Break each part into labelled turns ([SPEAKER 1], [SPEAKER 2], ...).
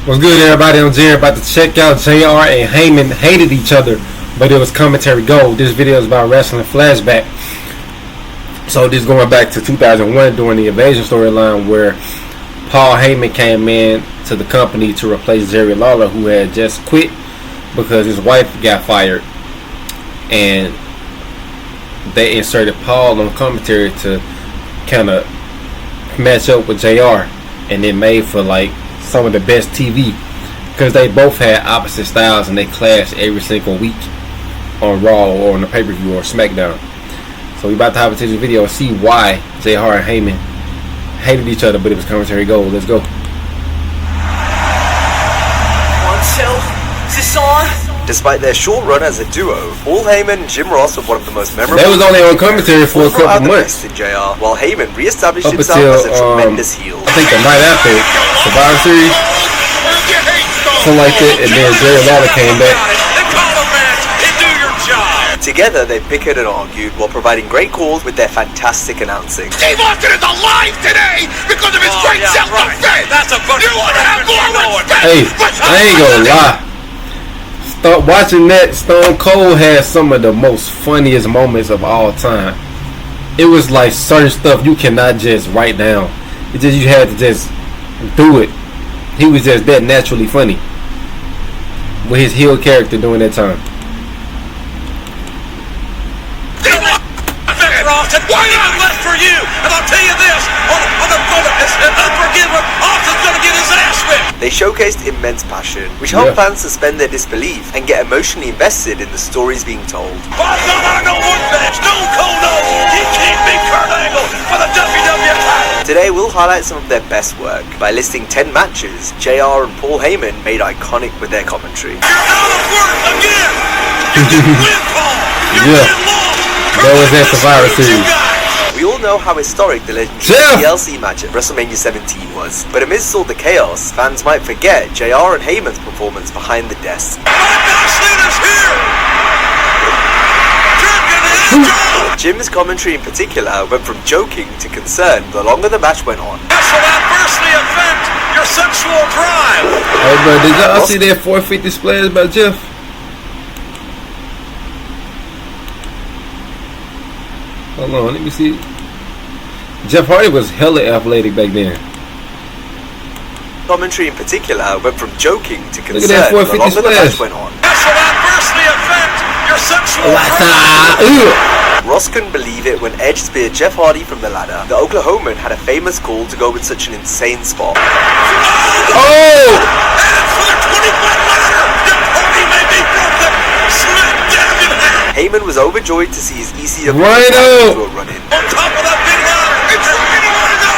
[SPEAKER 1] What's good, everybody? I'm JR. About to check out JR and Heyman hated each other, but it was commentary gold. This video is about wrestling flashback. So this is going back to 2001 during the Invasion storyline, where Paul Heyman came in to the company to replace Jerry Lawler, who had just quit because his wife got fired, and they inserted Paul on commentary to kind of match up with JR, and it made for like some of the best TV because they both had opposite styles and they clashed every single week on Raw or on the pay-per-view or SmackDown. So we about to have a this video and see why JR and Heyman hated each other, but it was commentary gold. Let's go.
[SPEAKER 2] 1, 2. Is this on?
[SPEAKER 3] Despite their short run as a duo, Paul Heyman and Jim Ross were one of the most memorable.
[SPEAKER 1] They was only on commentary for a couple months.
[SPEAKER 3] In JR, while Heyman re-established
[SPEAKER 1] up
[SPEAKER 3] himself
[SPEAKER 1] until,
[SPEAKER 3] as a tremendous heel.
[SPEAKER 1] I think the night after Survivor Series, something like that, and then Jerry Lawler came back.
[SPEAKER 3] Together, they bickered and argued while providing great calls with their fantastic announcing.
[SPEAKER 4] Steve Austin is alive today because of his great self-defense. That's a good. You want to have more respect?
[SPEAKER 1] Hey, I ain't gonna lie. Start watching that. Stone Cold had some of the most funniest moments of all time. It was like certain stuff you cannot just write down. It just you had to just do it. He was just that naturally funny with his heel character during that time.
[SPEAKER 4] Why not left for you? And I'll tell you this: on the unforgivable, Austin's gonna get his ass whipped.
[SPEAKER 3] They showcased immense passion, which helped fans suspend their disbelief and get emotionally invested in the stories being told.
[SPEAKER 4] I know one thing: Stone Cold knows he can't beat Kurt Angle for the WWE title.
[SPEAKER 3] Today we'll highlight some of their best work by listing 10 matches JR and Paul Heyman made iconic with their commentary.
[SPEAKER 4] You're out of work again. You didn't win, Paul. You didn't lost.
[SPEAKER 1] That was at Survivor Series.
[SPEAKER 3] We all know how historic the legendary TLC match at WrestleMania 17 was, but amidst all the chaos, fans might forget JR and Heyman's performance behind the desk. Jim's commentary in particular went from joking to concern the longer the match went on.
[SPEAKER 4] This will adversely affect your sexual drive.
[SPEAKER 1] Hey, bro, did y'all see that 450 splash by Jeff? Hold on, let me see. Jeff Hardy was hella athletic back then.
[SPEAKER 3] Commentary in particular went from joking to concern
[SPEAKER 1] Look at that 450
[SPEAKER 3] the longer the match
[SPEAKER 1] splash.
[SPEAKER 3] went on.
[SPEAKER 4] This will adversely affect your sexual drive.
[SPEAKER 3] Ross couldn't believe it when Edge speared Jeff Hardy from the ladder. The Oklahoman had a famous call to go with such an insane spot.
[SPEAKER 1] Oh!
[SPEAKER 4] And for the 25 ladder, your party may be broken. Smack dab in half.
[SPEAKER 3] Heyman was overjoyed to see his ECW run-in.
[SPEAKER 4] On top of that big ladder, it's where you want to go.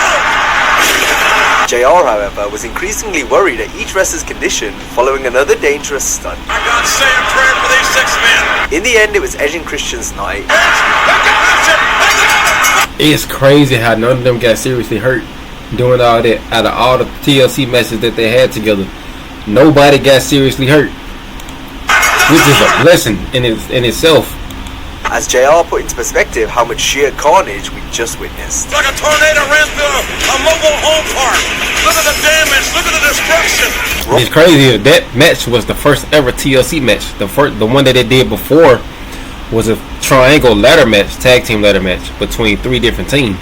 [SPEAKER 3] JR, however, was increasingly worried at each wrestler's condition following another dangerous stunt.
[SPEAKER 4] I got to say a prayer for these 6 men.
[SPEAKER 3] In the end, it was Edge and Christian's night.
[SPEAKER 1] It's crazy how none of them got seriously hurt doing all that. Out of all the TLC matches that they had together, nobody got seriously hurt, which is a blessing in itself.
[SPEAKER 3] As JR put into perspective how much sheer carnage we just witnessed.
[SPEAKER 4] Like a tornado ran through a mobile home park. Look at the damage. Look at the destruction.
[SPEAKER 1] It's crazy. That match was the first ever TLC match. The one that they did before was a triangle ladder match, tag team ladder match between 3 different teams.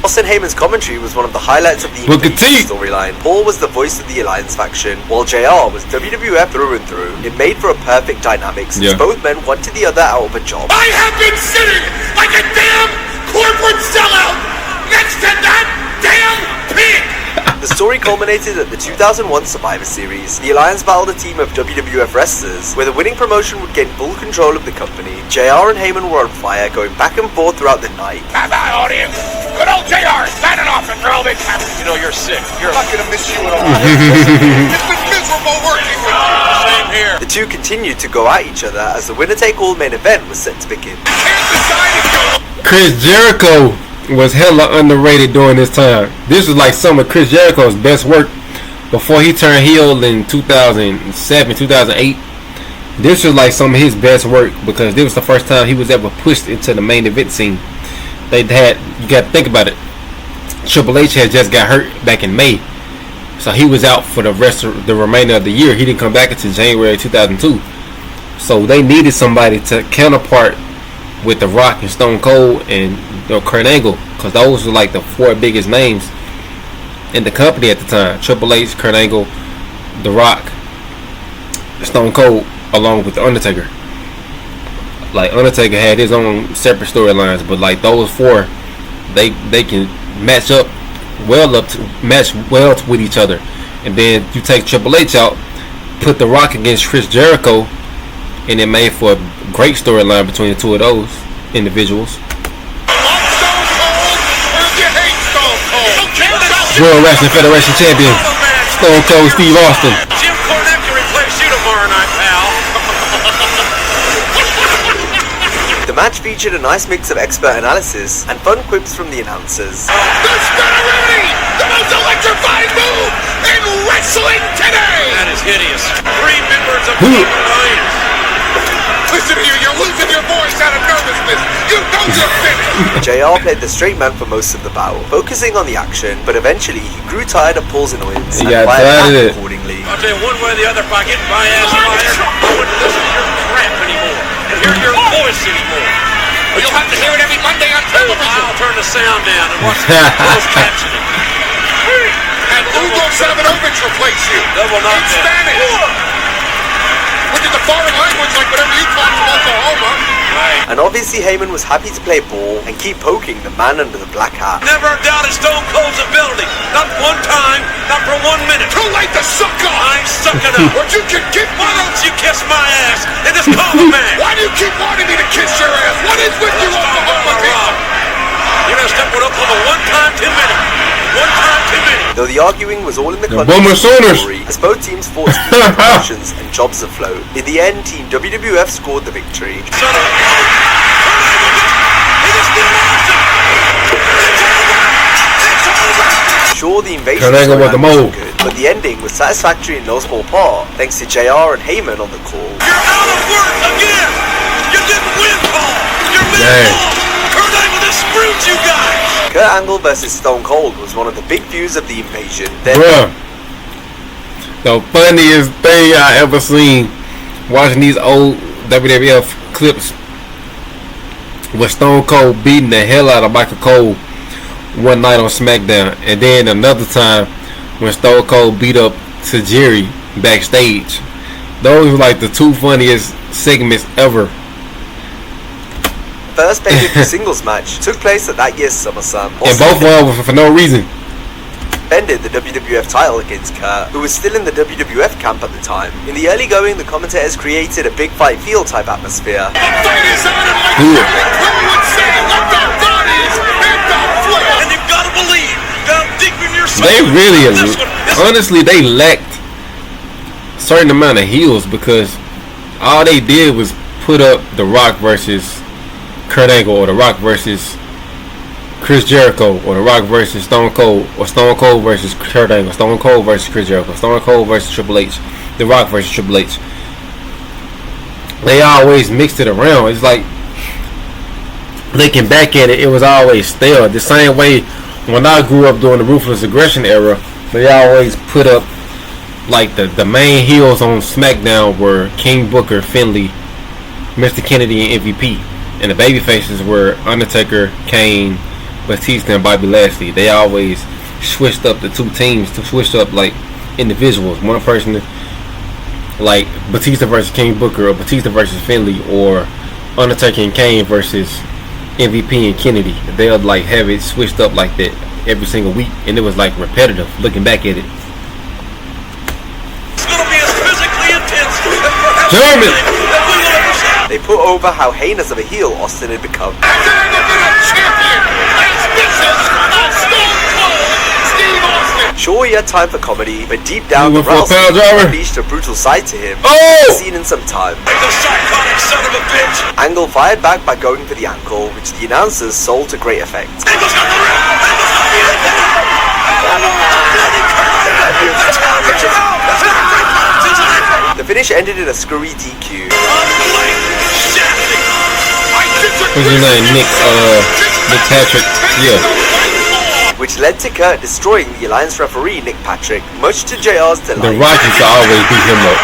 [SPEAKER 3] Ross and Heyman's commentary was one of the highlights of the storyline. Paul was the voice of the Alliance faction, while JR was WWF through and through. It made for a perfect dynamic since both men wanted the other out of a job.
[SPEAKER 4] I have been sitting like a damn corporate sellout next to that damn pig.
[SPEAKER 3] The story culminated at the 2001 Survivor Series. The Alliance battled a team of WWF wrestlers, where the winning promotion would gain full control of the company. JR and Heyman were on fire, going back and forth throughout the night.
[SPEAKER 4] Bye-bye, audience. Good old JR signing off and all this. You know, you're sick. I'm not going to miss you at all. It's been miserable working with you. Same here.
[SPEAKER 3] The two continued to go at each other as the winner-take-all main event was set to begin.
[SPEAKER 1] Chris Jericho was hella underrated during this time. This was like some of Chris Jericho's best work before he turned heel in 2007, 2008. This was like some of his best work because this was the first time he was ever pushed into the main event scene. You got to think about it. Triple H had just got hurt back in May, So he was out for the rest of the remainder of the year. He didn't come back until January 2002. So they needed somebody to counterpart with The Rock and Stone Cold and Kurt Angle, because those were like the 4 biggest names in the company at the time. Triple H, Kurt Angle, The Rock, Stone Cold, along with The Undertaker. Like Undertaker had his own separate storylines, but like those 4, they can match well with each other. And then you take Triple H out, put The Rock against Chris Jericho, and it made for a great storyline between the 2 of those individuals. World Wrestling Federation champion Stone Cold Steve Austin.
[SPEAKER 4] Jim Cornette can replace you tomorrow night, pal.
[SPEAKER 3] The match featured a nice mix of expert analysis and fun quips from the announcers.
[SPEAKER 4] The Spinneroonie! The most electrifying move in wrestling today! That is hideous. 3 members of the Alliance. Listen to you, you're losing your voice out of nervousness. You know you're finished.
[SPEAKER 3] JR played the straight man for most of the bout, focusing on the action, but eventually he grew tired of Paul's annoyance and fired back accordingly.
[SPEAKER 4] I'll tell you one way or the other, if I get my ass fired, I wouldn't listen to your crap anymore and hear your voice anymore. Well, you'll have to hear it every Monday on television. I'll turn the sound down and watch the closed captioning. And Hugo Savinovich replace you. Double knockdown. In Spanish. Which is a foreign language like whatever you talk from Oklahoma. Right.
[SPEAKER 3] And obviously Heyman was happy to play ball and keep poking the man under the black hat.
[SPEAKER 4] Never doubted Stone Cold's ability. Not one time, not for 1 minute. Too late to suck up. I'm sucking up. Or you can kick. Why don't you kiss my ass and just call the man? Why do you keep wanting me to kiss your ass? What is with you, Oklahoma people? You're gonna step with Oklahoma 1 time too many. 1 time too many.
[SPEAKER 3] Though the arguing was all in the
[SPEAKER 1] Boomer Sooners
[SPEAKER 3] story, as both teams fought to keep their promotions and jobs afloat. In the end, Team WWF scored the victory.
[SPEAKER 4] Son of he just did awesome.
[SPEAKER 3] Sure, the invasion
[SPEAKER 1] Triangle with the mole.
[SPEAKER 3] good, but the ending was satisfactory in no small part, thanks to JR and Heyman on the call.
[SPEAKER 4] You're out of work again. You didn't win, Paul. You're mid-ball. Kurt Angle just screwed you guys.
[SPEAKER 3] Kurt Angle versus Stone Cold was one of the big views of the invasion. Then,
[SPEAKER 1] bruh, the funniest thing I ever seen watching these old WWF clips was Stone Cold beating the hell out of Michael Cole one night on SmackDown, and then another time when Stone Cold beat up Tajiri backstage. Those were like the 2 funniest segments ever.
[SPEAKER 3] first pay-per-view singles match took place at that year's SummerSlam.
[SPEAKER 1] And both were for no reason.
[SPEAKER 3] Defended the WWF title against Kurt, who was still in the WWF camp at the time. In the early going, the commentators created a big fight feel type atmosphere.
[SPEAKER 4] And you've got to believe, down deep in your soul,
[SPEAKER 1] they really, honestly, they lacked a certain amount of heels, because all they did was put up The Rock versus Kurt Angle, or The Rock versus Chris Jericho, or The Rock versus Stone Cold, or Stone Cold versus Kurt Angle, Stone Cold versus Chris Jericho, Stone Cold versus Triple H, The Rock versus Triple H. They always mixed it around. It's like, looking back at it, it was always stale. The same way when I grew up during the Ruthless Aggression era, they always put up like the main heels on SmackDown were King Booker, Finlay, Mr. Kennedy, and MVP, and the baby faces were Undertaker, Kane, Batista, and Bobby Lashley. They always switched up the two teams, to switch up like individuals. One person like Batista versus King Booker, or Batista versus Finlay, or Undertaker and Kane versus MVP and Kennedy. They'll like have it switched up like that every single week, and it was like repetitive looking back at it.
[SPEAKER 4] It's gonna be as physically intense as perhaps
[SPEAKER 1] German.
[SPEAKER 3] They put over how heinous of a heel Austin had become. Sure, he had time for comedy, but deep down, the Rattlesnake unleashed a brutal side to him. Seen in some time.
[SPEAKER 4] The psychotic son of a bitch.
[SPEAKER 3] Angle fired back by going for the ankle, which the announcers sold to great effect.
[SPEAKER 4] Angle's got the ring.
[SPEAKER 3] The finish ended in a screwy DQ.
[SPEAKER 1] What's his name? Nick Patrick. Yeah.
[SPEAKER 3] which led to Kurt destroying the Alliance referee Nick Patrick, much to JR's delight.
[SPEAKER 1] The Rock used to always beat him up.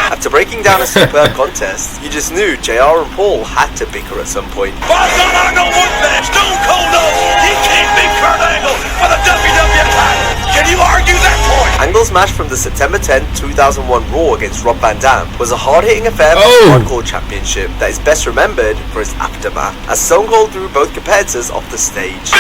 [SPEAKER 3] After breaking down a superb contest, you just knew JR and Paul had to bicker at some point.
[SPEAKER 4] Stone Cold knows he can't beat Kurt Angle for the WWF title. Can you argue that point?
[SPEAKER 3] Angle's match from the September 10, 2001 Raw against Rob Van Dam was a hard-hitting affair for the Hardcore Championship that is best remembered for its aftermath, as Stone Cold threw both competitors off the stage.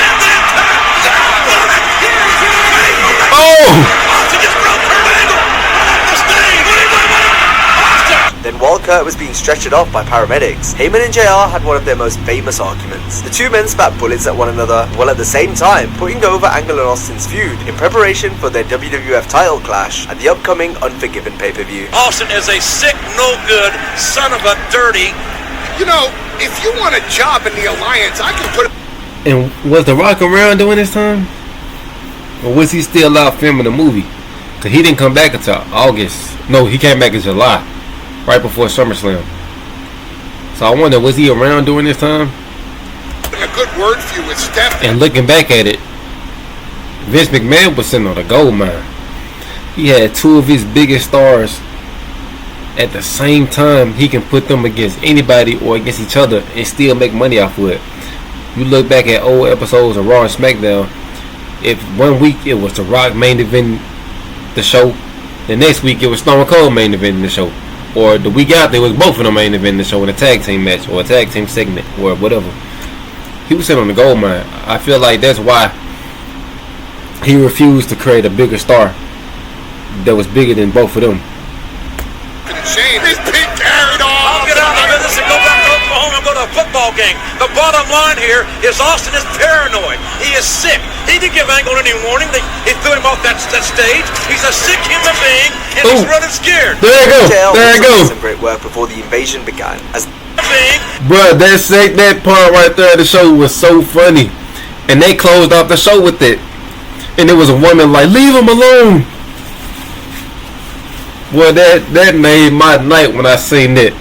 [SPEAKER 3] Then while Kurt was being stretchered off by paramedics, Heyman and JR had one of their most famous arguments. The two men spat bullets at one another, while at the same time putting over Angle and Austin's feud in preparation for their WWF title clash at the upcoming Unforgiven pay-per-view.
[SPEAKER 4] Austin is a sick, no-good, son of a dirty...
[SPEAKER 5] You know, if you want a job in the Alliance, I can put...
[SPEAKER 1] And was The Rock around during this time? Or was he still out filming the movie? Because he didn't come back until August. No, he came back in July, right before SummerSlam. So I wonder, was he around during this time?
[SPEAKER 5] A good word for you with Steph.
[SPEAKER 1] And looking back at it, Vince McMahon was sitting on a gold mine. He had two of his biggest stars at the same time. He can put them against anybody or against each other and still make money off of it. You look back at old episodes of Raw and SmackDown, if 1 week it was The Rock main event the show, the next week it was Stone Cold main event the show, or the week after it was both of them main event the show in a tag team match or a tag team segment or whatever. He was sitting on the gold mine. I feel like that's why he refused to create a bigger star that was bigger than both of them.
[SPEAKER 5] Shame is pig carried off.
[SPEAKER 4] I'll get out of this and go back to Oklahoma and go to a football game. The bottom line here is Austin is paranoid. He is sick. He didn't give Angle any warning. He threw him off that stage. He's a sick human being, and he's running scared.
[SPEAKER 1] There you go. There you go.
[SPEAKER 3] Some great work before the invasion began. As
[SPEAKER 1] Bruh, that part right there of the show was so funny. And they closed off the show with it. And there was a woman like, leave him alone. Well, that made my night when I seen that.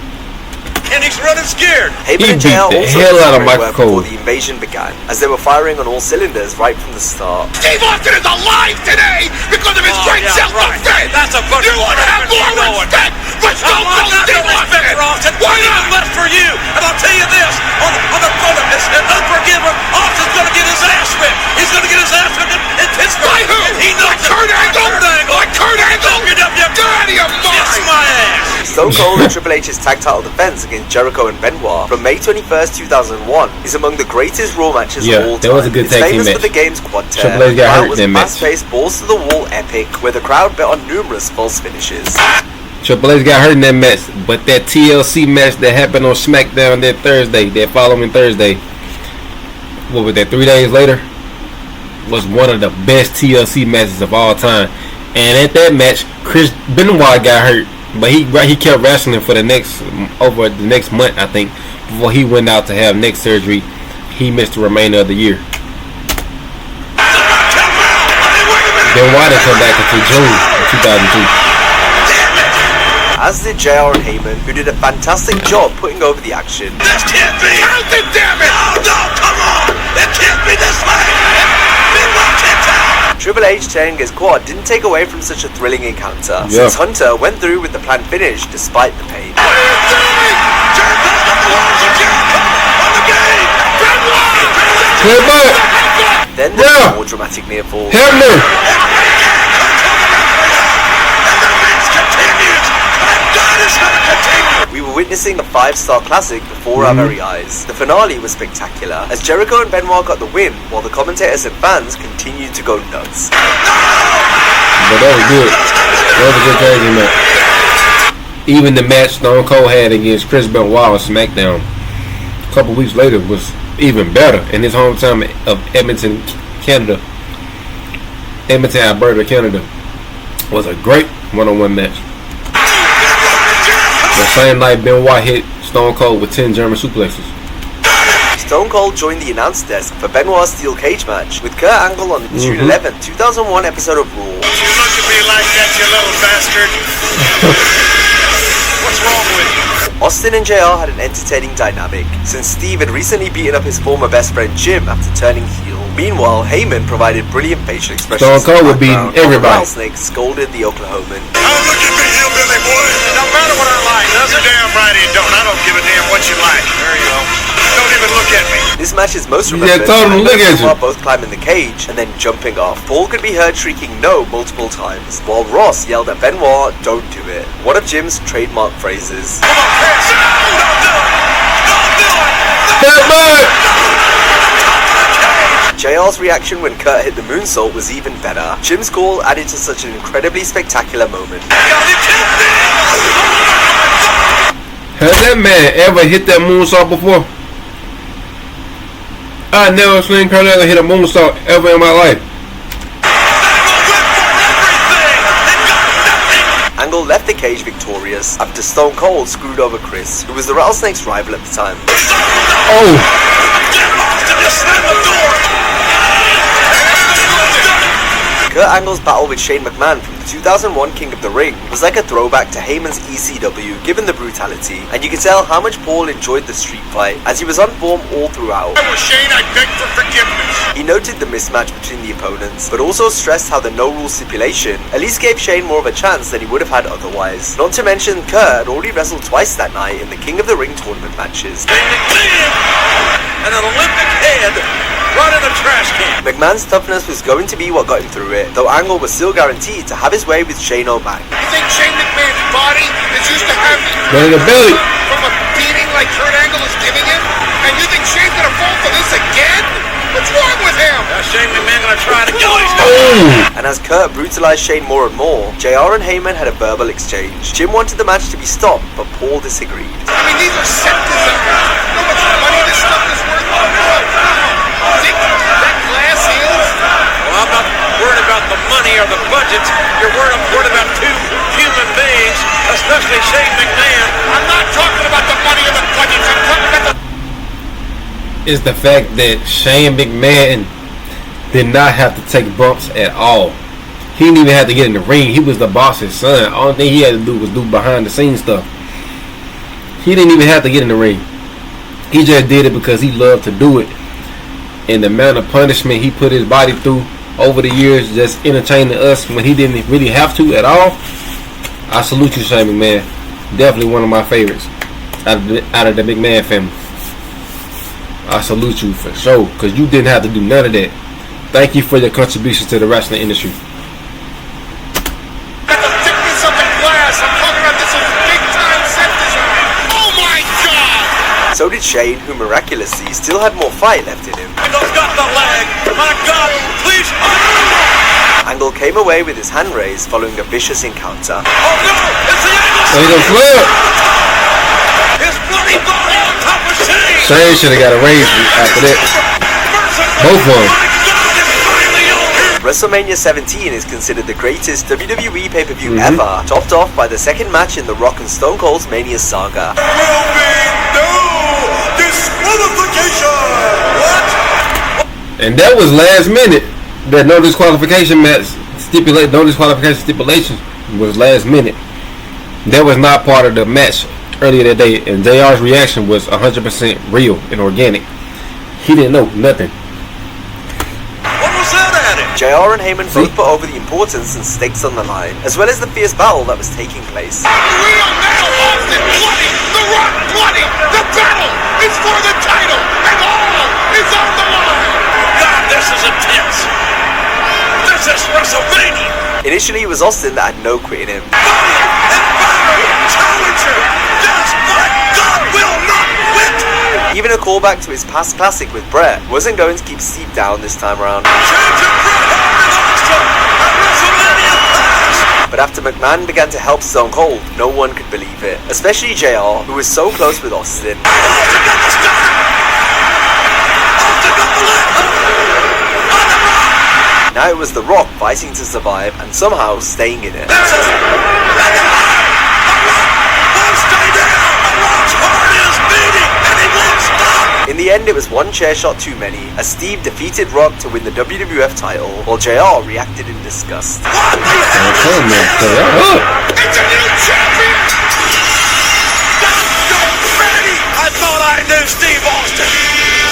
[SPEAKER 4] And he's running scared.
[SPEAKER 3] Heyman and
[SPEAKER 1] beat
[SPEAKER 3] JR
[SPEAKER 1] the
[SPEAKER 3] also
[SPEAKER 1] hell out of
[SPEAKER 3] did some great
[SPEAKER 1] Michael
[SPEAKER 3] work
[SPEAKER 1] Cole.
[SPEAKER 3] before the invasion began, as they were firing on all cylinders right from the start.
[SPEAKER 5] Steve Austin is alive today because of his great self-defense.
[SPEAKER 4] That's a bunch
[SPEAKER 5] You want to have more respect for Stone Cold Steve Austin? Why not?
[SPEAKER 4] Left for you. And I'll tell you this, on the front of this, Unforgiven, Austin's going to get his ass whipped. He's going to get his ass whipped in Pittsburgh.
[SPEAKER 5] By who?
[SPEAKER 4] He knows
[SPEAKER 5] Kurt Angle? Like Kurt Angle?
[SPEAKER 4] Get up,
[SPEAKER 5] Get out of your mind.
[SPEAKER 4] kiss my ass.
[SPEAKER 3] Stone Cold and Triple H's tag title defense against Jericho and Benoit from May 21st, 2001 is among the greatest Raw matches of all time.
[SPEAKER 1] That was a good
[SPEAKER 3] It's
[SPEAKER 1] tag team
[SPEAKER 3] famous
[SPEAKER 1] match.
[SPEAKER 3] for the game's quad tear.
[SPEAKER 1] Triple H got hurt
[SPEAKER 3] It was
[SPEAKER 1] in
[SPEAKER 3] a
[SPEAKER 1] that match.
[SPEAKER 3] fast-paced, balls-to-the-wall epic where the crowd bet on numerous false finishes.
[SPEAKER 1] Triple H got hurt in that match, but that TLC match that happened on SmackDown that following Thursday, what was that, 3 days later, was one of the best TLC matches of all time. And at that match, Chris Benoit got hurt, but he kept wrestling for over the next month, I think, before he went out to have neck surgery. He missed the remainder of the year. Benoit didn't come back until June of 2002.
[SPEAKER 3] As did JR and Heyman, who did a fantastic job putting over the action.
[SPEAKER 4] This can't be.
[SPEAKER 5] Count it, damn it.
[SPEAKER 4] No, come on. It can't be this way.
[SPEAKER 3] Triple H tearing his quad didn't take away from such a thrilling encounter, since Hunter went through with the planned finish despite the pain.
[SPEAKER 5] What are you doing? Jericho's got the walls of Jericho on the game. Benoit.
[SPEAKER 3] Then there was a more dramatic near fall. We were witnessing a 5-star classic before our very eyes. The finale was spectacular, as Jericho and Benoit got the win, while the commentators and fans continued to go nuts.
[SPEAKER 1] But that was good. That was a good tag team match. Even the match Stone Cold had against Chris Benoit on SmackDown a couple weeks later was even better in his hometown of Edmonton, Canada. Edmonton, Alberta, Canada. Was a great one-on-one match. The same night Benoit hit Stone Cold with 10 German suplexes.
[SPEAKER 3] Stone Cold joined the announce desk for Benoit's steel cage match with Kurt Angle on the June 11, 2001 episode of Raw.
[SPEAKER 4] Don't you look at me like that, you little bastard. What's wrong with you?
[SPEAKER 3] Austin and JR had an entertaining dynamic, since Steve had recently beaten up his former best friend Jim after turning heel. Meanwhile, Heyman provided brilliant facial expressions.
[SPEAKER 1] Stone Cold would beat everybody.
[SPEAKER 3] Rattlesnake scolded the Oklahoman.
[SPEAKER 5] Don't look at me, hillbilly boy.
[SPEAKER 4] No matter what I like, does
[SPEAKER 5] You're
[SPEAKER 4] it?
[SPEAKER 5] damn right he don't. I don't give a damn what you like.
[SPEAKER 4] There you go.
[SPEAKER 5] Don't even look at me.
[SPEAKER 3] This match is most
[SPEAKER 1] Yeah,
[SPEAKER 3] remembered
[SPEAKER 1] totally. Look at you.
[SPEAKER 3] while both climbing the cage and then jumping off. Paul could be heard shrieking no multiple times, while Ross yelled at Benoit, "Don't do it." One of Jim's trademark phrases.
[SPEAKER 5] Come on, Chris. No, don't do it. Don't do it.
[SPEAKER 1] Headbutt!
[SPEAKER 3] JR's reaction when Kurt hit the moonsault was even better. Jim's call added to such an incredibly spectacular moment.
[SPEAKER 1] Has that man ever hit that moonsault before? I never seen Kurt Angle hit a moonsault ever in my life.
[SPEAKER 3] Angle left the cage victorious after Stone Cold screwed over Chris, who was the Rattlesnake's rival at the time.
[SPEAKER 1] Oh!
[SPEAKER 3] Kurt Angle's battle with Shane McMahon from the 2001 King of the Ring was like a throwback to Heyman's ECW given the brutality, and you could tell how much Paul enjoyed the street fight as he was on form all throughout.
[SPEAKER 5] If I were Shane, I'd beg for forgiveness.
[SPEAKER 3] He noted the mismatch between the opponents, but also stressed how the no-rule stipulation at least gave Shane more of a chance than he would have had otherwise. Not to mention, Kurt had already wrestled twice that night in the King of the Ring tournament matches.
[SPEAKER 4] And an Olympic head right in the trash can.
[SPEAKER 3] McMahon's toughness was going to be what got him through it, though Angle was still guaranteed to have his way with Shane O'Mac.
[SPEAKER 5] You think Shane McMahon's body is used to having
[SPEAKER 1] Running a belly.
[SPEAKER 5] from a beating like Kurt Angle is giving him? And you think Shane's gonna fall for this again? What's wrong with him?
[SPEAKER 4] Shane McMahon gonna try to kill him.
[SPEAKER 1] Oh!
[SPEAKER 3] And as Kurt brutalized Shane more and more, JR and Heyman had a verbal exchange. Jim wanted the match to be stopped, but Paul disagreed.
[SPEAKER 5] I mean, these are cents. How much money this stuff is worth? Think that glass is?
[SPEAKER 4] Well, I'm not worried about the money or the budget. You're worried about two human beings, especially Shane McMahon.
[SPEAKER 5] I'm not talking about the money or the budgets. I'm talking about the...
[SPEAKER 1] Is the fact that Shane McMahon did not have to take bumps at all. He didn't even have to get in the ring. He was the boss's son. All thing he had to do was do behind the scenes stuff. He didn't even have to get in the ring. He just did it because he loved to do it. And the amount of punishment he put his body through over the years, just entertaining us when he didn't really have to at all. I salute you, Shane McMahon. Definitely one of my favorites out of the McMahon family. I salute you for sure, because you didn't have to do none of that. Thank you for your contributions to the wrestling industry.
[SPEAKER 5] Got the thickness of the glass. I'm talking about this is big-time set design. Oh my God!
[SPEAKER 3] So did Shane, who miraculously still had more fight left in him.
[SPEAKER 4] Angle's got the leg. My God, please.
[SPEAKER 3] Angle came away with his hand raised following a vicious encounter.
[SPEAKER 4] Oh no, it's the Angle.
[SPEAKER 1] So he gonna flip.
[SPEAKER 4] His bloody body on top of Shane.
[SPEAKER 1] Shane should have got a raise after that. Both of them.
[SPEAKER 3] WrestleMania 17 is considered the greatest WWE pay-per-view ever, topped off by the second match in the Rock and Stone Cold's Mania saga.
[SPEAKER 5] Will be no disqualification. What?
[SPEAKER 1] And that was last minute. That no disqualification match stipulation was last minute. That was not part of the match earlier that day, and JR's reaction was 100% real and organic. He didn't know nothing.
[SPEAKER 4] What was that at him?
[SPEAKER 3] JR and Heyman both put over the importance and stakes on the line, as well as the fierce battle that was taking place.
[SPEAKER 5] Real now, Austin bloody, The Rock bloody. The battle is for the title, and all is on the line.
[SPEAKER 4] God, this is intense. This is WrestleMania.
[SPEAKER 3] Initially, it was Austin that had no quit in him.
[SPEAKER 5] Challenger. Yes, my God will not quit.
[SPEAKER 3] Even a callback to his past classic with Bret wasn't going to keep Steve down this time around. But after McMahon began to help Stone Cold, no one could believe it, especially JR, who was so close with Austin. Now it was The Rock fighting to survive and somehow staying in it. In the end, it was one chair shot too many, as Steve defeated Rock to win the WWF title, while JR reacted in disgust.
[SPEAKER 5] It's a new champion.
[SPEAKER 4] I knew Steve Austin.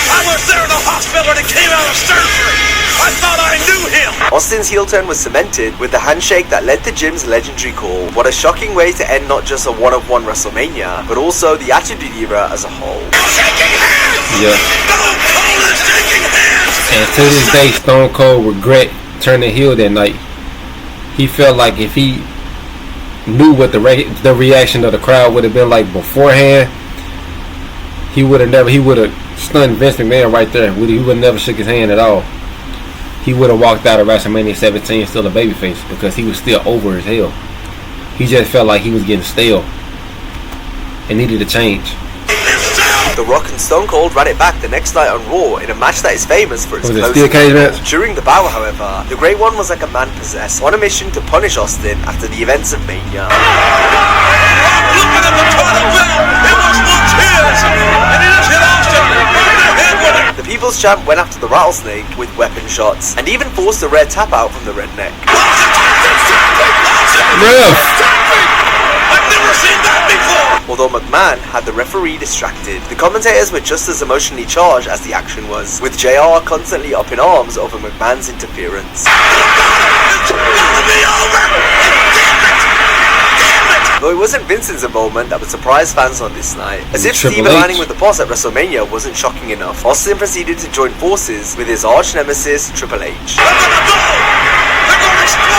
[SPEAKER 4] I was there in the hospital when he came out of surgery. I thought I knew him.
[SPEAKER 3] Austin's heel turn was cemented with the handshake that led to Jim's legendary call. What a shocking way to end not just a one-of-one WrestleMania, but also the Attitude Era as a whole.
[SPEAKER 4] Shaking hands.
[SPEAKER 1] Yeah.
[SPEAKER 4] Stone Cold is shaking hands.
[SPEAKER 1] And to this day, Stone Cold regret turning heel that night. He felt like if he knew what the reaction of the crowd would have been like beforehand, he would have stunned Vince McMahon right there. He would have never shook his hand at all. He would have walked out of WrestleMania 17 still a babyface because he was still over as hell. He just felt like he was getting stale and needed a change.
[SPEAKER 3] The Rock and Stone Cold ran it back the next night on Raw in a match that is famous for its
[SPEAKER 1] Was it
[SPEAKER 3] closing.
[SPEAKER 1] steel cage match?
[SPEAKER 3] During the bout, however, the Great One was like a man possessed, on a mission to punish Austin after the events of Mania.
[SPEAKER 4] Looking at the title belt, it was once his, and he just hit Austin right in the head with it.
[SPEAKER 3] The People's Champ went after the Rattlesnake with weapon shots, and even forced a rare tap out from the Redneck.
[SPEAKER 4] I've never seen that before.
[SPEAKER 3] Although McMahon had the referee distracted, the commentators were just as emotionally charged as the action was, with JR constantly up in arms over McMahon's interference.
[SPEAKER 4] It's gonna be over. Damn it.
[SPEAKER 3] Though it wasn't Vincent's involvement that would surprise fans on this night. As if
[SPEAKER 1] Triple
[SPEAKER 3] Steve
[SPEAKER 1] H.
[SPEAKER 3] aligning with the boss at WrestleMania wasn't shocking enough, Austin proceeded to join forces with his arch nemesis Triple H.
[SPEAKER 4] They're gonna go. They're gonna explode.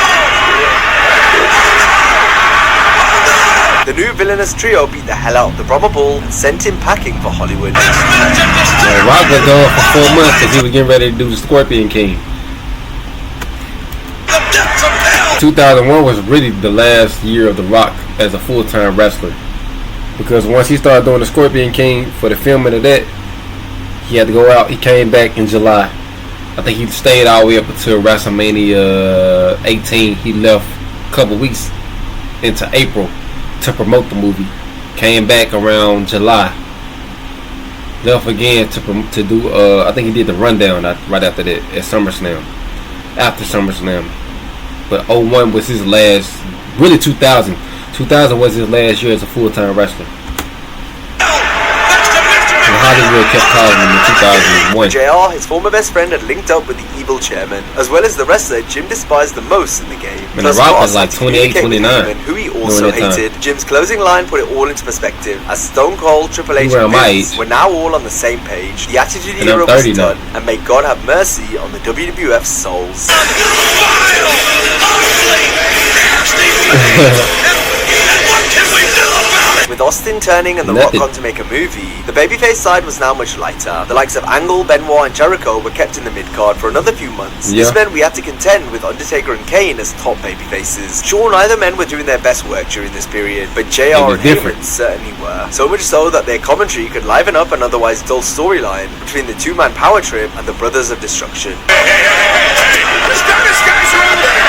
[SPEAKER 3] The new villainous trio beat the hell out of the Brahma Bull and sent him packing for Hollywood.
[SPEAKER 4] This match at this
[SPEAKER 1] Yeah, Rock was gone for 4 months because he was getting ready to do the Scorpion King.
[SPEAKER 4] the depths of hell.
[SPEAKER 1] 2001 was really the last year of The Rock as a full-time wrestler, because once he started doing the Scorpion King for the filming of that, he had to go out. He came back in July. I think he stayed all the way up until WrestleMania 18. He left a couple weeks into April to promote the movie. Came back around July. Left again to do I think he did the rundown right after that at SummerSlam. After SummerSlam. But 01 was his last, really 2000. 2000 was his last year as a full-time wrestler. And Hollywood kept calling him in 2001.
[SPEAKER 3] JR, his former best friend, had linked up with the evil chairman, as well as the wrestler Jim despised the most in the game.
[SPEAKER 1] And The
[SPEAKER 3] Plus,
[SPEAKER 1] Rock
[SPEAKER 3] Ross
[SPEAKER 1] was like
[SPEAKER 3] had to communicate
[SPEAKER 1] 28,
[SPEAKER 3] with
[SPEAKER 1] 29
[SPEAKER 3] Heyman, who he also
[SPEAKER 1] during that time.
[SPEAKER 3] hated. Jim's closing line put it all into perspective, as Stone Cold, Triple H,
[SPEAKER 1] You were
[SPEAKER 3] and
[SPEAKER 1] my
[SPEAKER 3] Vince
[SPEAKER 1] age.
[SPEAKER 3] were now all on the same page. The Attitude
[SPEAKER 1] And I'm
[SPEAKER 3] Era was
[SPEAKER 1] 30 now.
[SPEAKER 3] done, and may God have mercy on the WWF souls.
[SPEAKER 4] Vile, ugly, nasty man. And what can we do about it?
[SPEAKER 3] With Austin turning and The
[SPEAKER 1] Nothing.
[SPEAKER 3] Rock on to make a movie, the babyface side was now much lighter. The likes of Angle, Benoit, and Jericho were kept in the mid-card for another few months.
[SPEAKER 1] Yeah.
[SPEAKER 3] This meant we had to contend with Undertaker and Kane as top babyfaces. Sure, neither men were doing their best work during this period, but JR
[SPEAKER 1] was
[SPEAKER 3] and
[SPEAKER 1] different.
[SPEAKER 3] Heyman certainly were. So much so that their commentary could liven up an otherwise dull storyline between the two-man power trip and the Brothers of Destruction.
[SPEAKER 5] The Spanish guys are out there.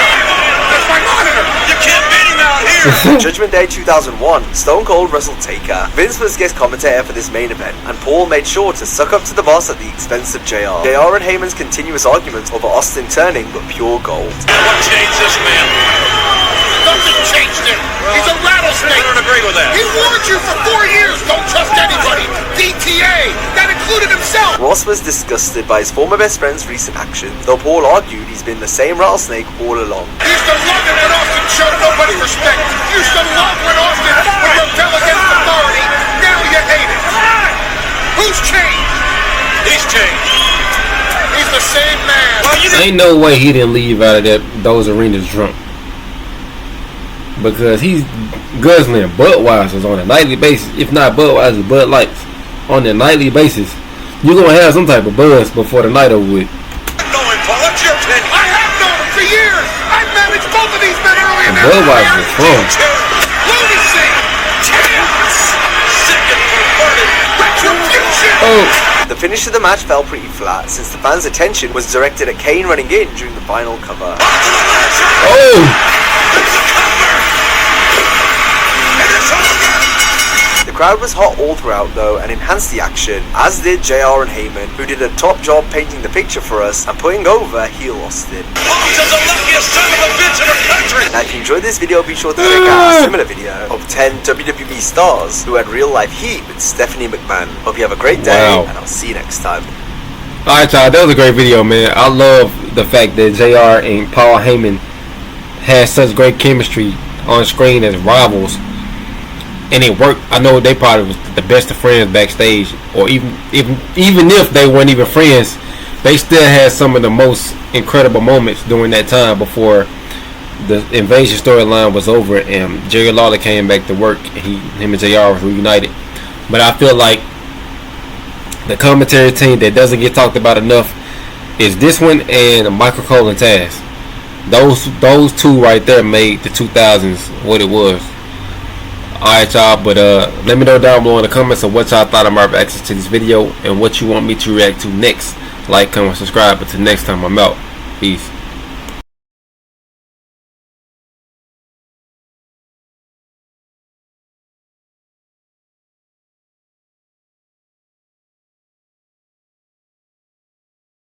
[SPEAKER 5] That's my monitor.
[SPEAKER 4] You can't beat him out here.
[SPEAKER 3] Judgment Day 2001, Stone Cold wrestled Taker. Vince was guest commentator for this main event, and Paul made sure to suck up to the boss at the expense of JR. JR and Heyman's continuous arguments over Austin turning were pure gold.
[SPEAKER 4] What changed this man?
[SPEAKER 5] Nothing changed him. He's a
[SPEAKER 4] I
[SPEAKER 5] rattlesnake.
[SPEAKER 4] don't agree with that.
[SPEAKER 5] He warned you for 4 years. Don't trust anybody. DTA. That included himself.
[SPEAKER 3] Ross was disgusted by his former best friend's recent actions, though Paul argued he's been the same rattlesnake all along.
[SPEAKER 5] He used to love it when Austin showed nobody respect. You used to love when Austin would rebel against authority. Now you hate it. Who's changed?
[SPEAKER 4] He's changed.
[SPEAKER 5] He's the same man.
[SPEAKER 4] Well, you
[SPEAKER 1] Ain't no way he didn't leave out of those arenas drunk, because he's guzzling Budweisers on a nightly basis. If not Budweiser, Bud Lights on a nightly basis. You're gonna have some type of buzz before the night over with.
[SPEAKER 4] know him, Paul. What's your opinion?
[SPEAKER 5] I have known him for years. I've managed both of these men early in
[SPEAKER 1] And
[SPEAKER 5] their
[SPEAKER 1] Budweiser is
[SPEAKER 5] careers.
[SPEAKER 1] strong.
[SPEAKER 5] Lunacy.
[SPEAKER 4] Chaos. Sick and perverted.
[SPEAKER 5] Retribution.
[SPEAKER 1] Oh,
[SPEAKER 3] The finish of the match fell pretty flat, since the fans' attention was directed at Kane running in during the final cover.
[SPEAKER 1] oh!
[SPEAKER 3] The crowd was hot all throughout though and enhanced the action, as did JR and Heyman, who did a top job painting the picture for us and putting over heel Austin.
[SPEAKER 4] Austin's the luckiest son of a bitch in the country!
[SPEAKER 3] Now if you enjoyed this video, be sure to check out a similar video of 10 WWE stars who had real life heat with Stephanie McMahon. Hope you have a great day, and I'll see you next time.
[SPEAKER 1] Alright, y'all, that was a great video, man. I love the fact that JR and Paul Heyman had such great chemistry on screen as rivals, and it worked. I know they probably was the best of friends backstage, or even if they weren't even friends, they still had some of the most incredible moments during that time before the Invasion storyline was over and Jerry Lawler came back to work. Him and JR was reunited. But I feel like the commentary team that doesn't get talked about enough is this one and Michael Cole and Taz. Those two right there made the 2000s what it was. Alright, y'all, but let me know down below in the comments of what y'all thought of my reaction to this video and what you want me to react to next. Like, comment, subscribe. Until next time, I'm out. Peace.